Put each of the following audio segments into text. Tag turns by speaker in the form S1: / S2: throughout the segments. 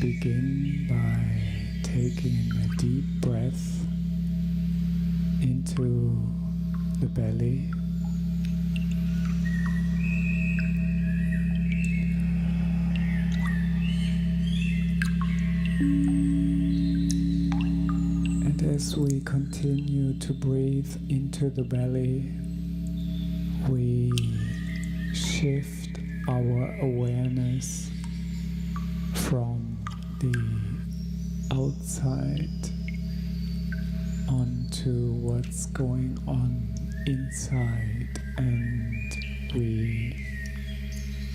S1: begin by taking a deep breath into the belly. And as we continue to breathe into the belly, we shift our awareness from the outside onto what's going on inside, and we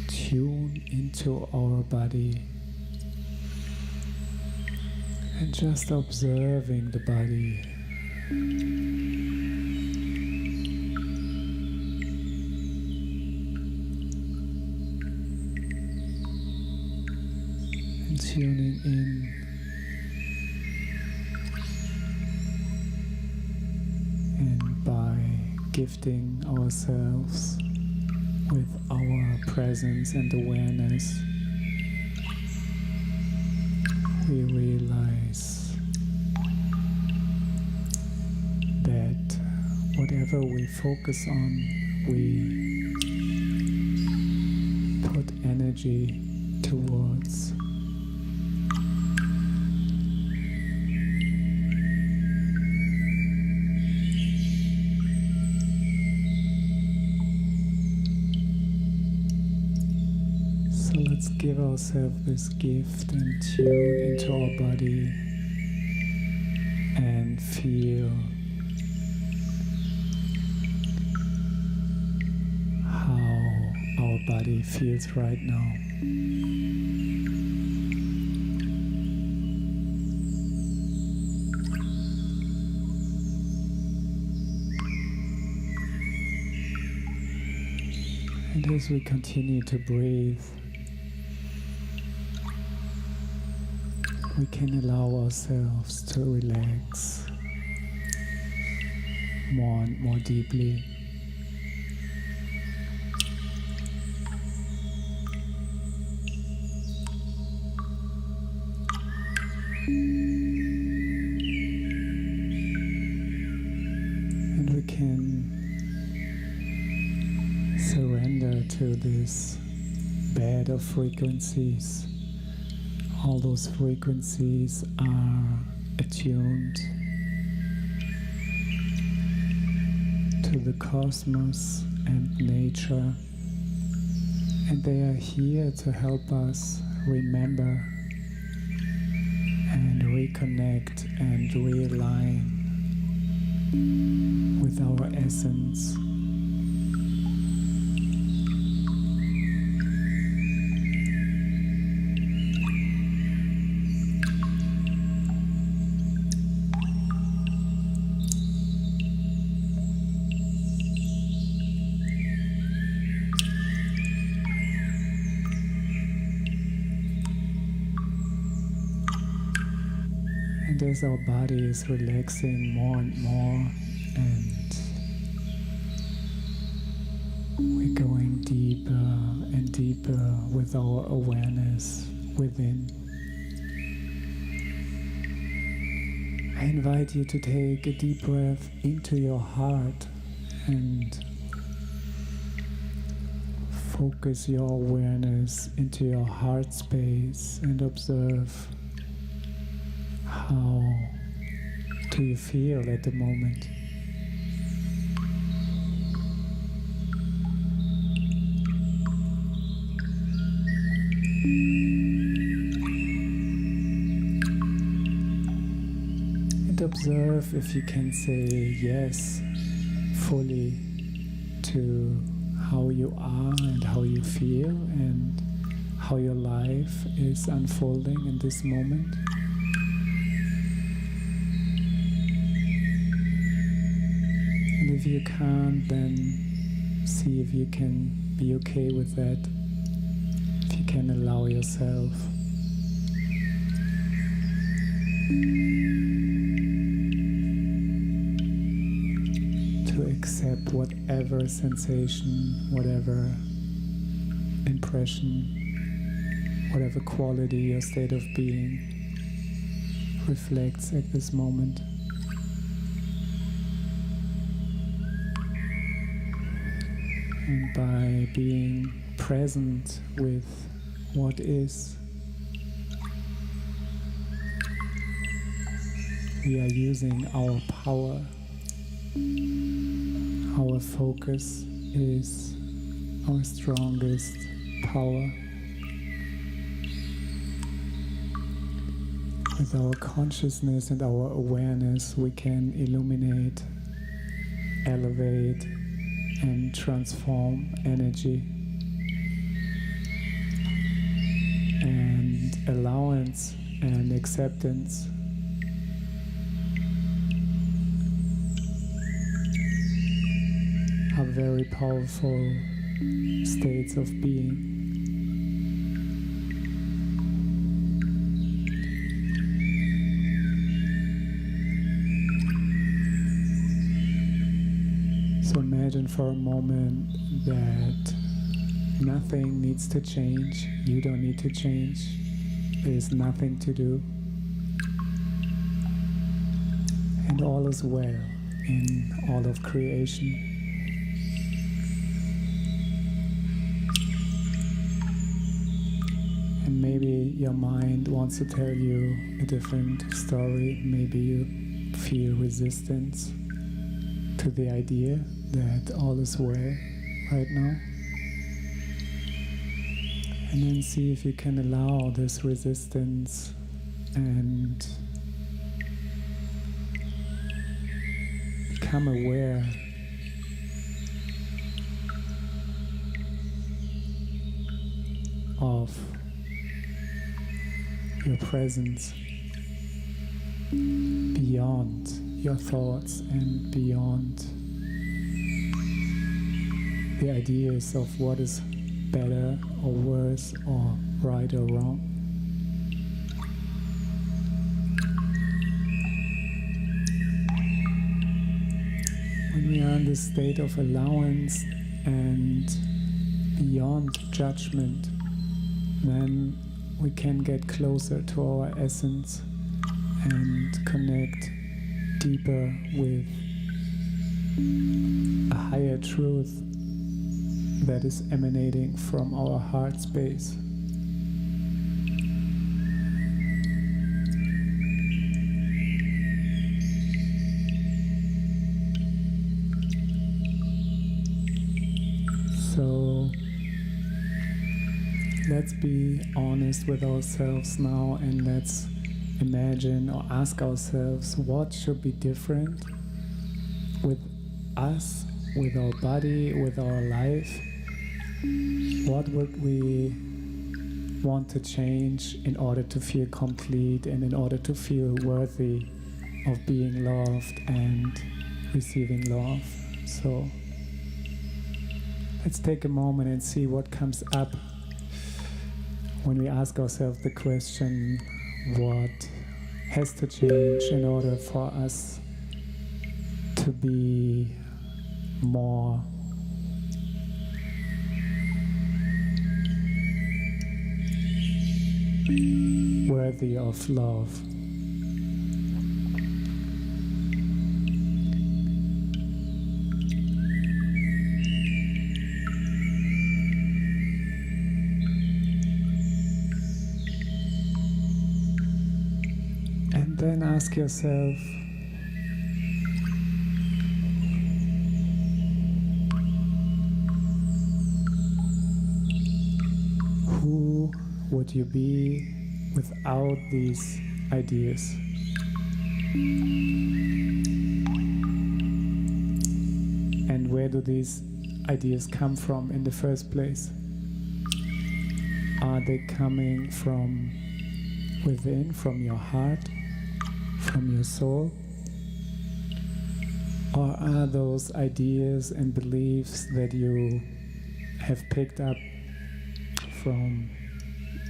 S1: tune into our body and just observing the body. And tuning in and by gifting ourselves with our presence and awareness, we realize that whatever we focus on, we put energy towards. So let's give ourselves this gift and tune into our body and feel how our body feels right now. And as we continue to breathe, we can allow ourselves to relax more and more deeply. And we can surrender to this bed of frequencies. All those frequencies are attuned to the cosmos and nature, and they are here to help us remember and reconnect and realign with our essence. And as our body is relaxing more and more, and we're going deeper and deeper with our awareness within, I invite you to take a deep breath into your heart and focus your awareness into your heart space and observe how do you feel at the moment. And observe if you can say yes fully to how you are and how you feel and how your life is unfolding in this moment. And if you can't, then see if you can be okay with that. If you can allow yourself to accept whatever sensation, whatever impression, whatever quality your state of being reflects at this moment. And by being present with what is, we are using our power. Our focus is our strongest power. With our consciousness and our awareness, we can illuminate, elevate, and transform energy. And allowance and acceptance are very powerful states of being. So imagine for a moment that nothing needs to change, you don't need to change, there's nothing to do, and all is well in all of creation. And maybe your mind wants to tell you a different story. Maybe you feel resistance to the idea that all is well right now. And then see if you can allow this resistance and become aware of your presence beyond your thoughts and beyond the ideas of what is better or worse or right or wrong. When we are in this state of allowance and beyond judgment, then we can get closer to our essence and connect deeper with a higher truth that is emanating from our heart space. So let's be honest with ourselves now, and let's imagine or ask ourselves what should be different with us, with our body, with our life. What would we want to change in order to feel complete and in order to feel worthy of being loved and receiving love? So let's take a moment and see what comes up when we ask ourselves the question, what has to change in order for us to be more worthy of love? And then ask yourself, who would you be without these ideas? And where do these ideas come from in the first place? Are they coming from within, from your heart, from your soul? Or are those ideas and beliefs that you have picked up from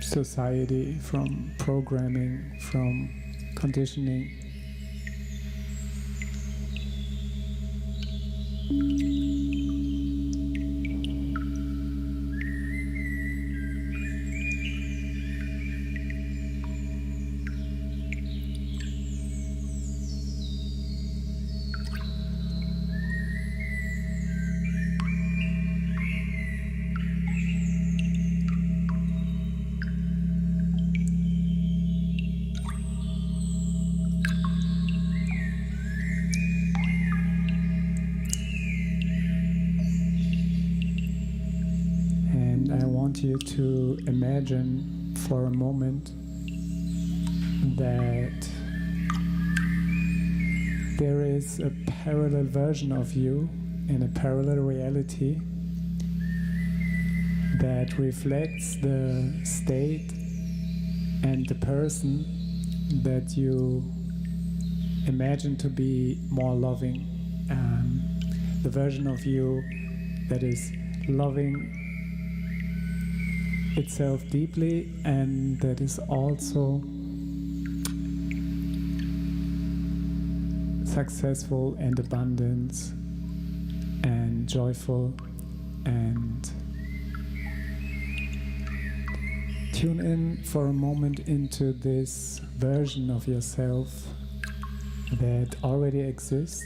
S1: society, from programming, from conditioning? want you to imagine for a moment that there is a parallel version of you in a parallel reality that reflects the state and the person that you imagine to be more loving. The version of you that is loving itself deeply and that is also successful and abundant and joyful. And tune in for a moment into this version of yourself that already exists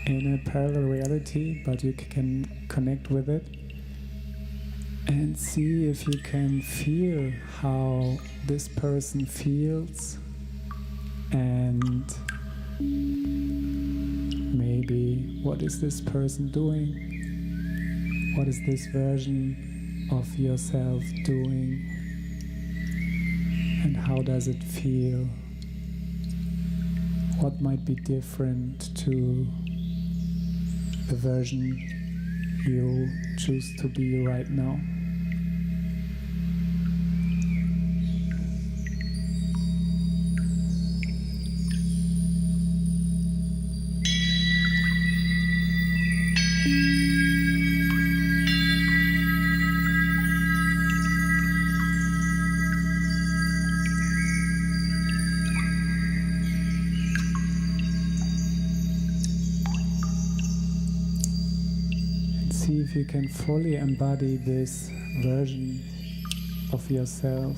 S1: in a parallel reality, but you can connect with it and see if you can feel how this person feels, and maybe what is this person doing, what is this version of yourself doing, and how does it feel, what might be different to the version you choose to be right now. See if you can fully embody this version of yourself.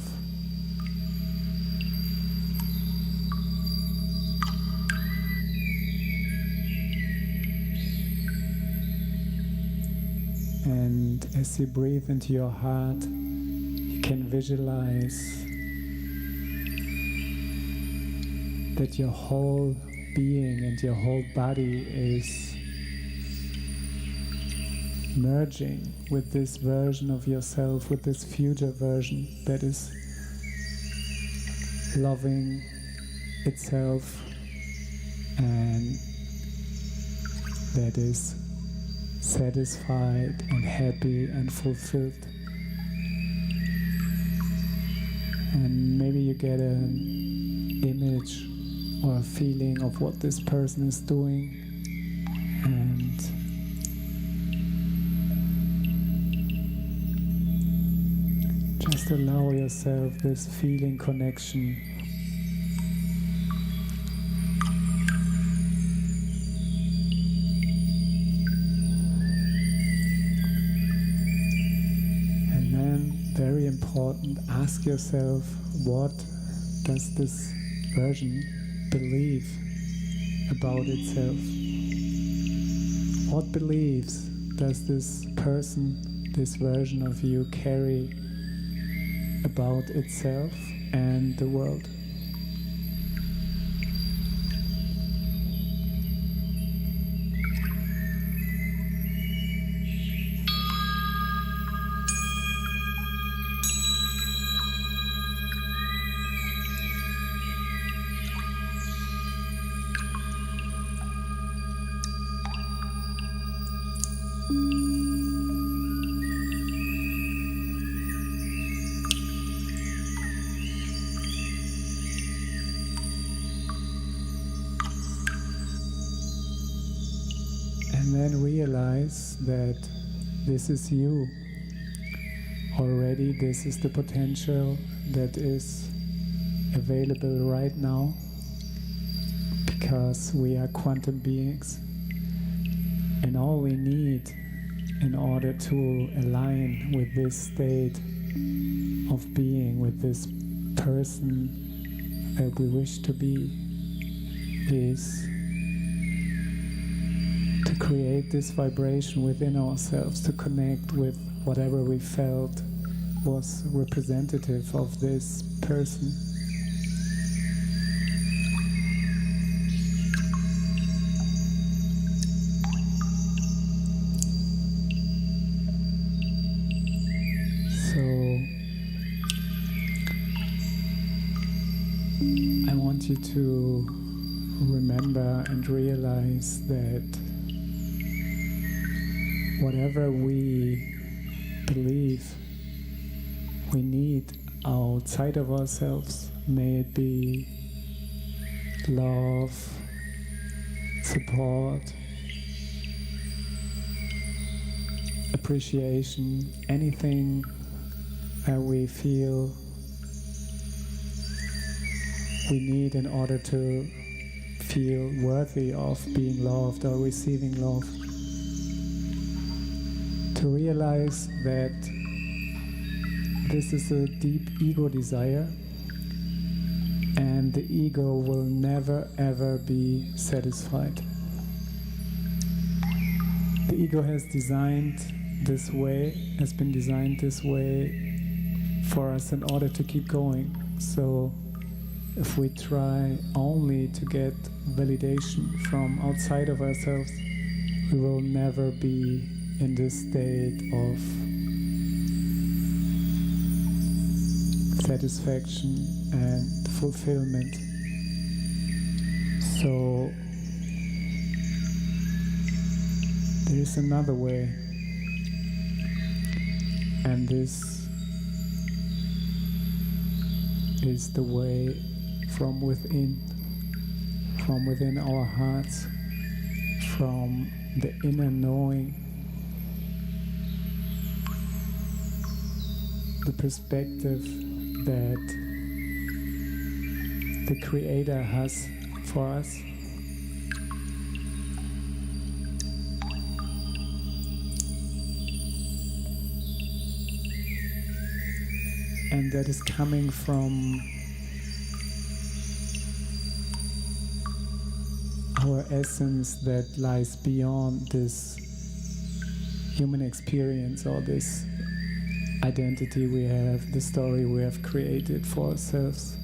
S1: And as you breathe into your heart, you can visualize that your whole being and your whole body is merging with this version of yourself, with this future version that is loving itself and that is satisfied and happy and fulfilled. And maybe you get an image or a feeling of what this person is doing, and just allow yourself this feeling connection. And then, very important, ask yourself, what does this version believe about itself? What beliefs does this person, this version of you carry about itself and the world? And then realize that this is you already. This is the potential that is available right now, because we are quantum beings, and all we need in order to align with this state of being, with this person that we wish to be, is to create this vibration within ourselves, to connect with whatever we felt was representative of this person. So you to remember and realize that whatever we believe we need outside of ourselves, may it be love, support, appreciation, anything that we feel we need in order to feel worthy of being loved or receiving love. To realize that this is a deep ego desire, and the ego will never ever be satisfied. The ego has been designed this way for us in order to keep going. So if we try only to get validation from outside of ourselves, we will never be in this state of satisfaction and fulfillment. So there is another way, and this is the way from within our hearts, from the inner knowing, the perspective that the Creator has for us. And that is coming from our essence that lies beyond this human experience or this identity we have, the story we have created for ourselves.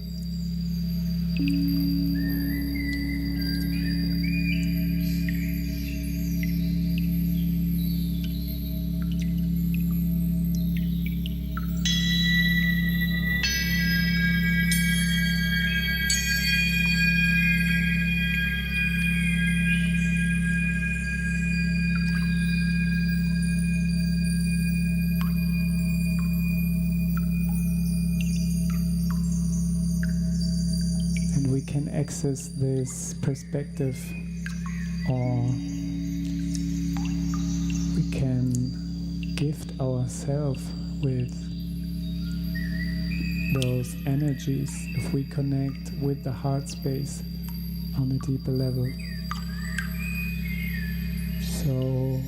S1: Access this perspective, or we can gift ourselves with those energies if we connect with the heart space on a deeper level. So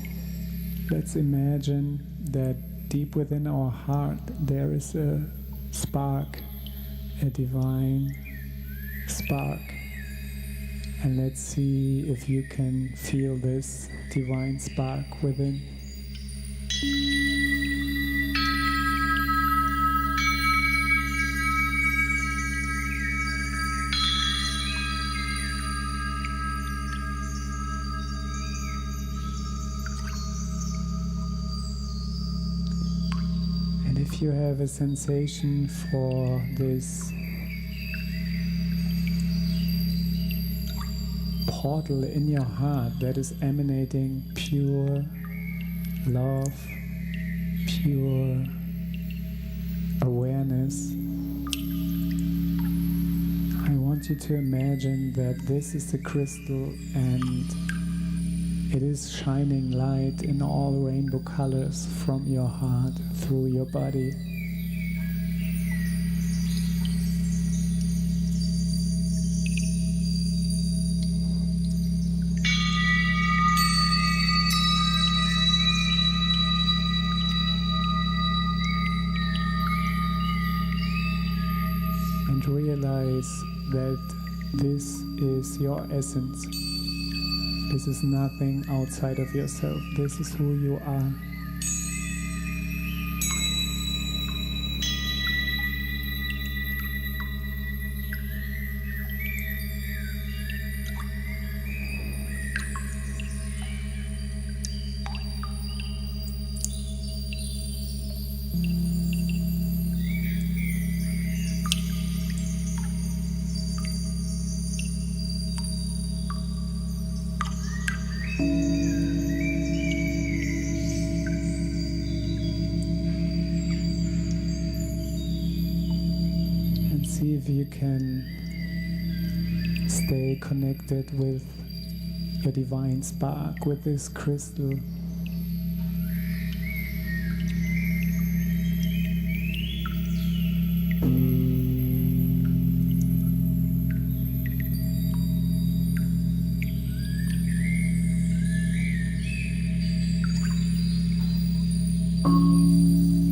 S1: let's imagine that deep within our heart there is a spark, a divine spark, and let's see if you can feel this divine spark within. And if you have a sensation for this portal in your heart that is emanating pure love, pure awareness, I want you to imagine that this is the crystal and it is shining light in all rainbow colors from your heart through your body. And realize that this is your essence. This is nothing outside of yourself. This is who you are. see if you can stay connected with your divine spark, with this crystal.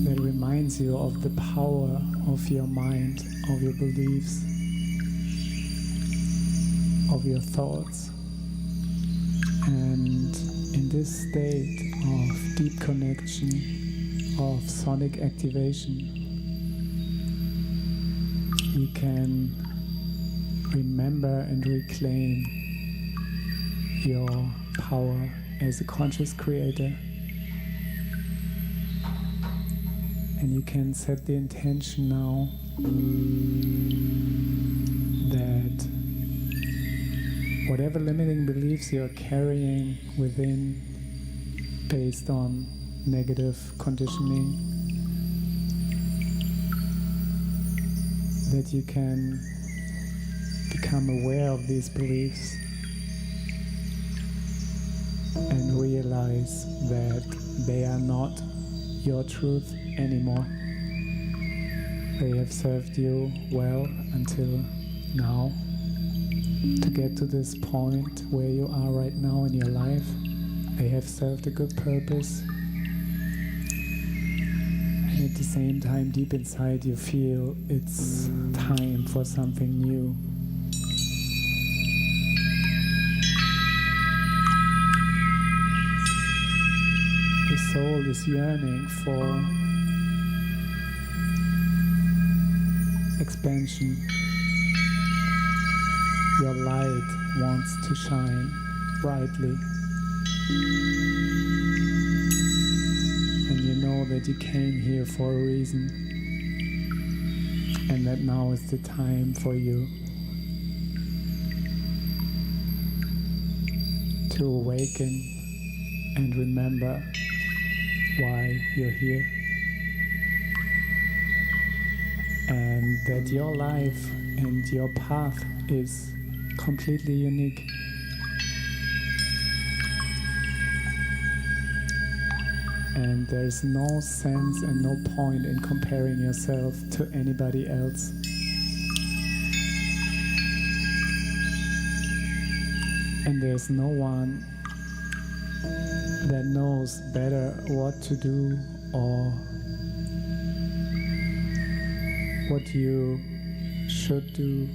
S1: That reminds you of the power of your mind, of your beliefs, of your thoughts. And in this state of deep connection, of sonic activation, you can remember and reclaim your power as a conscious creator. And you can set the intention now that whatever limiting beliefs you're carrying within based on negative conditioning, that you can become aware of these beliefs and realize that they are not your truth anymore. They have served you well until now. To get to this point where you are right now in your life, they have served a good purpose. And at the same time, deep inside, you feel it's time for something new. The soul is yearning for expansion. Your light wants to shine brightly. And you know that you came here for a reason. And that now is the time for you to awaken and remember why you're here. And that your life and your path is completely unique. And there's no sense and no point in comparing yourself to anybody else. And there's no one that knows better what to do or what you should do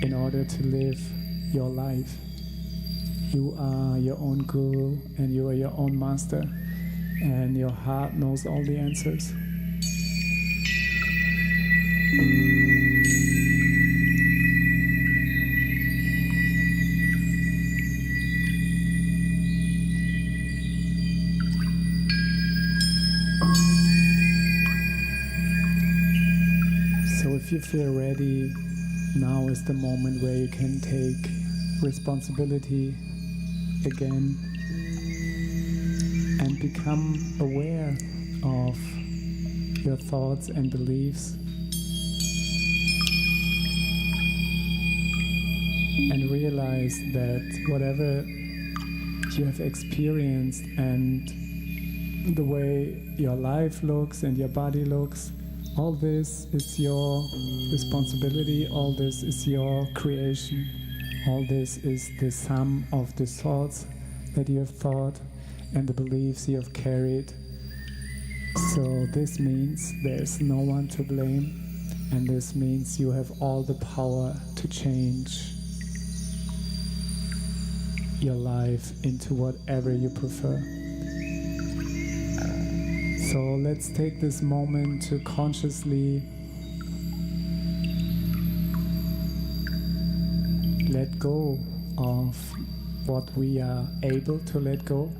S1: in order to live your life. You are your own guru and you are your own master, and your heart knows all the answers. So if you feel ready, now is the moment where you can take responsibility again and become aware of your thoughts and beliefs, and realize that whatever you have experienced and the way your life looks and your body looks, all this is your responsibility, all this is your creation, all this is the sum of the thoughts that you have thought and the beliefs you have carried. So this means there's no one to blame, and this means you have all the power to change your life into whatever you prefer. So let's take this moment to consciously let go of what we are able to let go.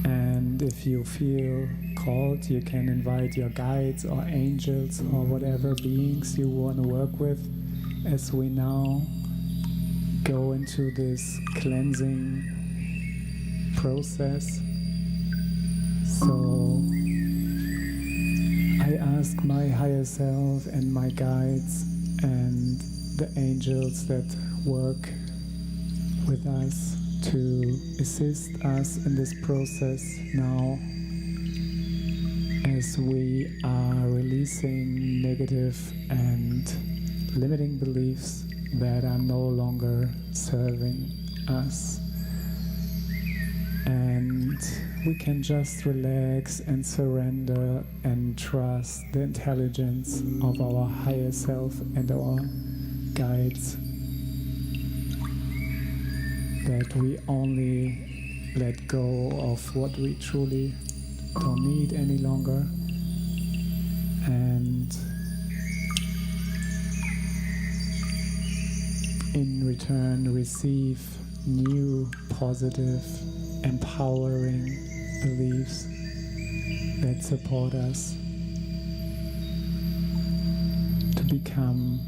S1: And if you feel called, you can invite your guides or angels or whatever beings you want to work with as we now go into this cleansing process. So I I ask my higher self and my guides and the angels that work with us to assist us in this process now, as we are releasing negative and limiting beliefs that are no longer serving us. And we can just relax and surrender and trust the intelligence of our higher self and our guides, that we only let go of what we truly don't need any longer, and in return receive new positive empowering beliefs that support us to become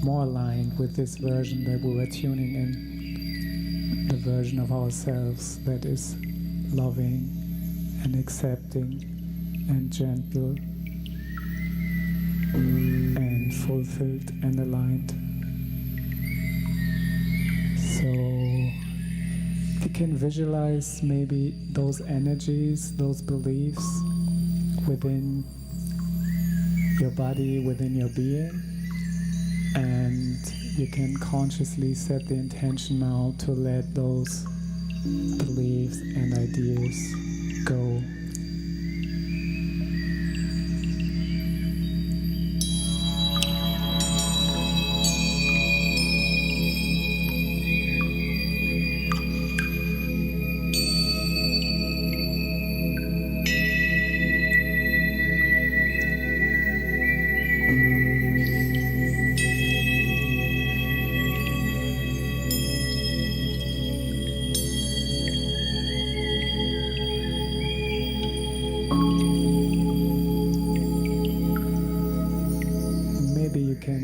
S1: more aligned with this version that we were tuning in, the version of ourselves that is loving and accepting and gentle and fulfilled and aligned. So you can visualize maybe those energies, those beliefs within your body, within your being, and you can consciously set the intention now to let those beliefs and ideas go.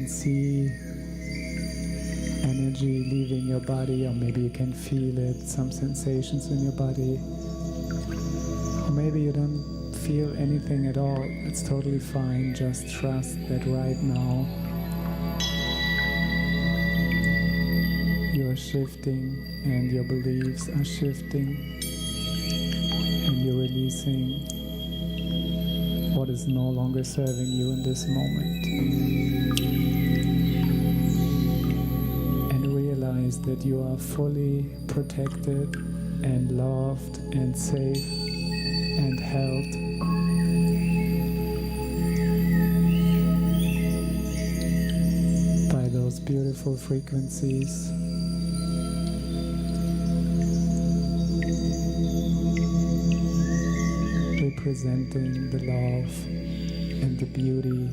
S1: See energy leaving your body, or maybe you can feel it, some sensations in your body, or maybe you don't feel anything at all. It's totally fine. Just trust that right now you are shifting and your beliefs are shifting and you're releasing what is no longer serving you in this moment. That you are fully protected and loved and safe and held. By those beautiful frequencies. Representing the love and the beauty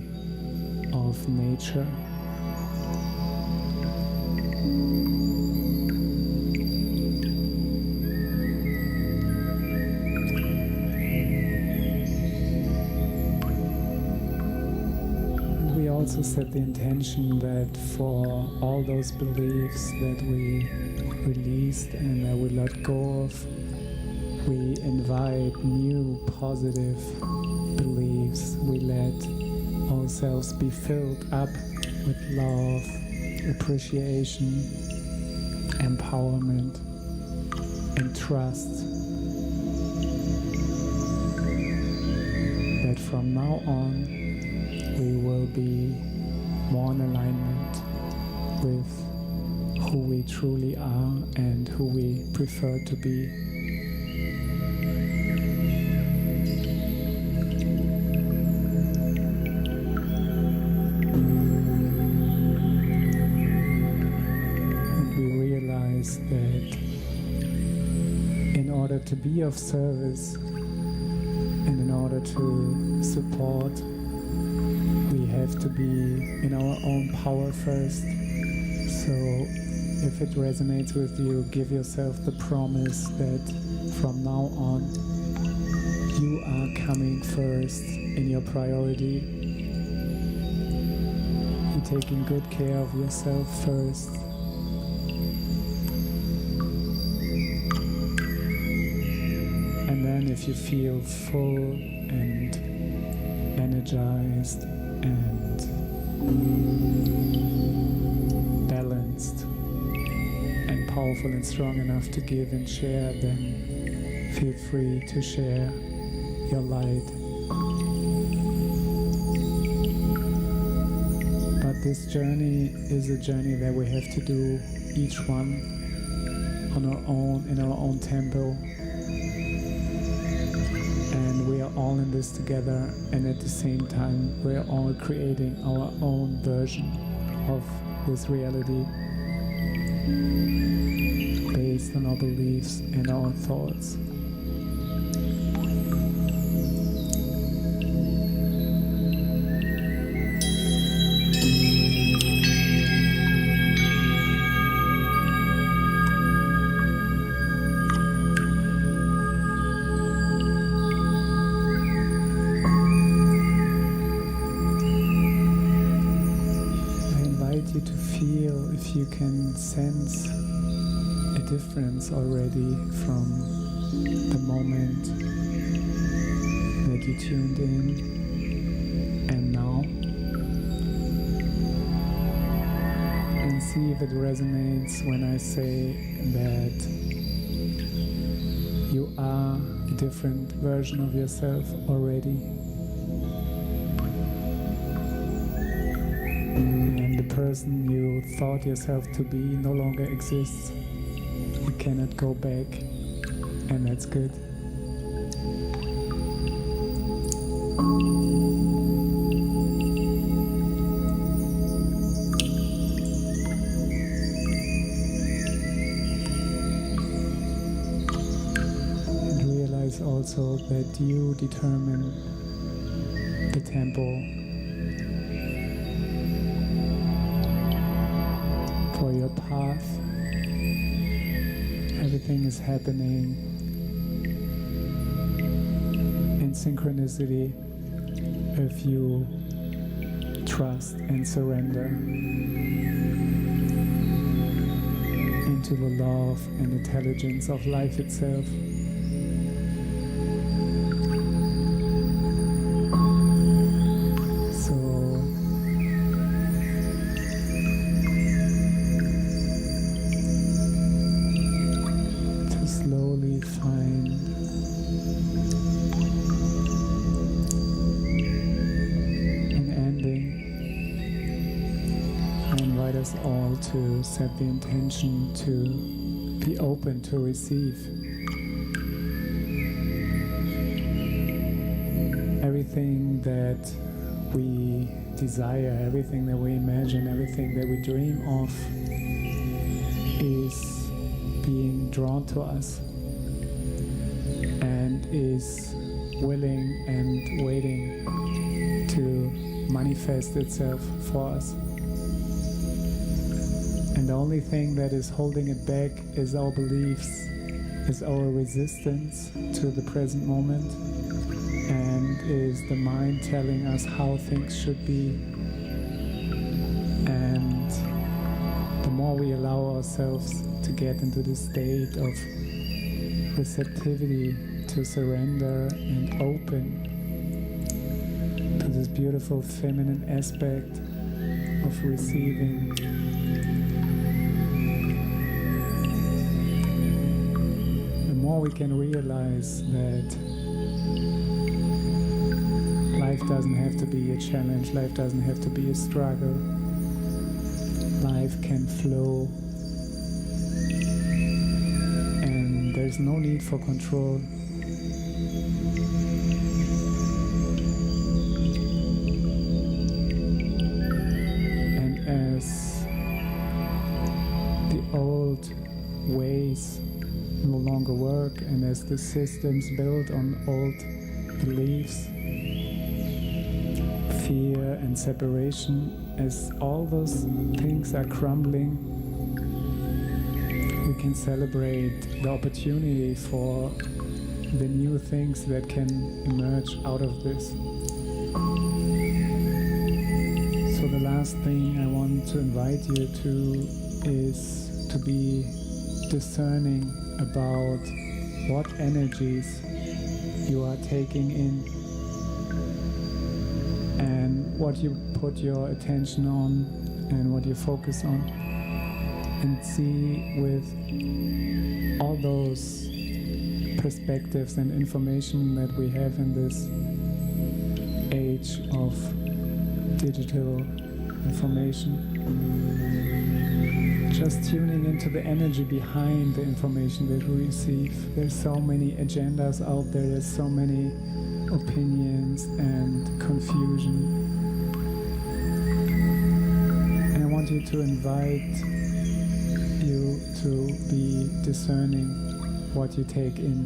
S1: of nature. Also set the intention that for all those beliefs that we released and that we let go of, we invite new positive beliefs. We let ourselves be filled up with love, appreciation, empowerment, and trust. That from now on, we will be more in alignment with who we truly are and who we prefer to be. And we realize that in order to be of service and in order to support, we have to be in our own power first. So if it resonates with you, give yourself the promise that from now on you are coming first in your priority. You're taking good care of yourself first. And then if you feel full and energized and balanced and powerful and strong enough to give and share, then feel free to share your light. But this journey is a journey that we have to do, each one on our own, in our own tempo. And we are all in this together, and at the same time we are all creating our own version of this reality based on our beliefs and our thoughts. You can sense a difference already from the moment that you tuned in and now, and see if it resonates when I say that you are a different version of yourself already. The person you thought yourself to be no longer exists. You cannot go back, and that's good. And realize also that you determine the tempo for your path. Everything is happening in synchronicity if you trust and surrender into the love and intelligence of life itself. All to set the intention to be open to receive everything that we desire, everything that we imagine, everything that we dream of is being drawn to us and is willing and waiting to manifest itself for us. And the only thing that is holding it back is our beliefs, is our resistance to the present moment, and is the mind telling us how things should be. And the more we allow ourselves to get into the state of receptivity, to surrender and open to this beautiful feminine aspect of receiving, we can realize that life doesn't have to be a challenge, life doesn't have to be a struggle. Life can flow, and there's no need for control. And as the old ways no longer work, and as the systems built on old beliefs, fear and separation, as all those things are crumbling, we can celebrate the opportunity for the new things that can emerge out of this. So the last thing I want to invite you to is to be discerning about what energies you are taking in. what you put your attention on and what you focus on, and see with all those perspectives and information that we have in this age of digital information, just tuning into the energy behind the information that we receive. There's so many agendas out there, there's so many opinions and confusion. And I want you to invite you to be discerning what you take in,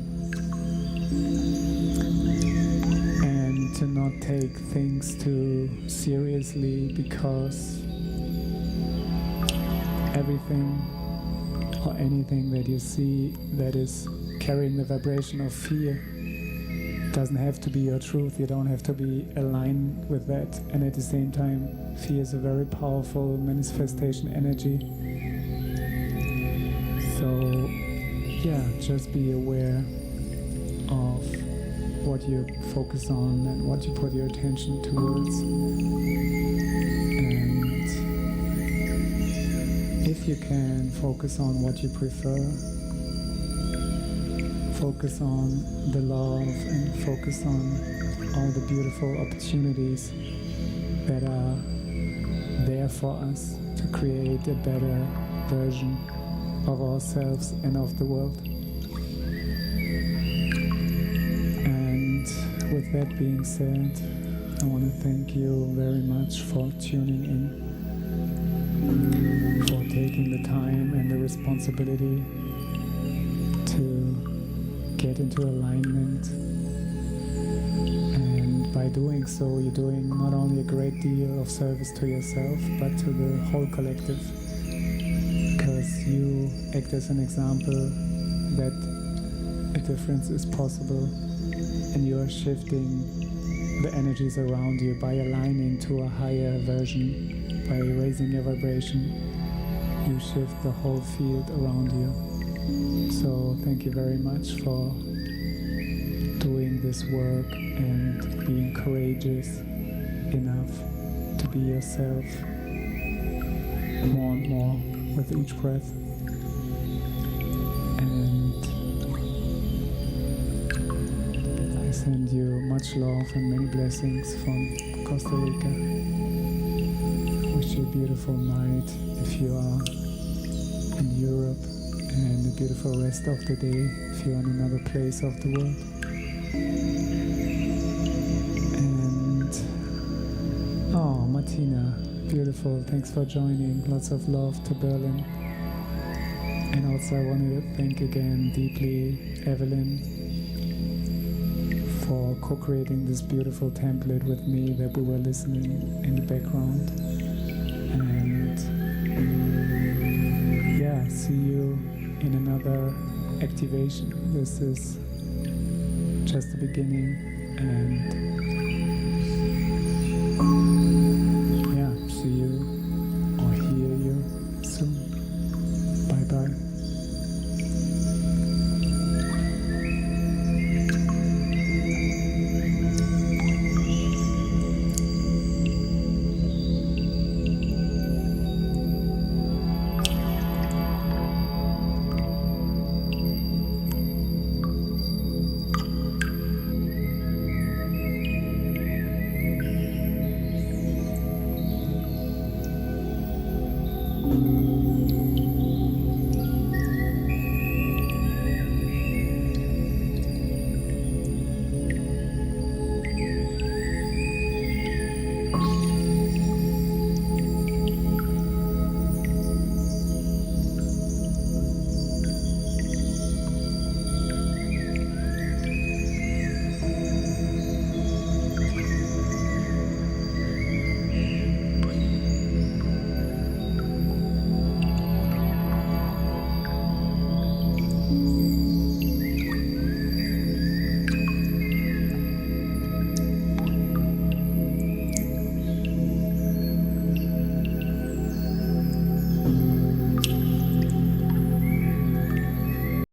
S1: and to not take things too seriously, because everything or anything that you see that is carrying the vibration of fear doesn't have to be your truth. You don't have to be aligned with that. And at the same time, fear is a very powerful manifestation energy. So yeah, just be aware of what you focus on and what you put your attention towards. And if you can, focus on what you prefer. Focus on the love and focus on all the beautiful opportunities that are there for us to create a better version of ourselves and of the world. And with that being said, I want to thank you very much for tuning in, for taking the time and the responsibility to get into alignment. And by doing so, you're doing not only a great deal of service to yourself, but to the whole collective. Because you act as an example that a difference is possible, and you are shifting the energies around you by aligning to a higher version, by raising your vibration. You shift the whole field around you. So thank you very much for doing this work and being courageous enough to be yourself more and more with each breath. And I send you much love and many blessings from Costa Rica. Wish you a beautiful night if you are in Europe, and a beautiful rest of the day if you're in another place of the world. And oh, Martina, beautiful, thanks for joining. Lots of love to Berlin. And also I wanted to thank again deeply Evelin for co-creating this beautiful template with me that we were listening in the background. And yeah, see you in another activation. This is just the beginning, and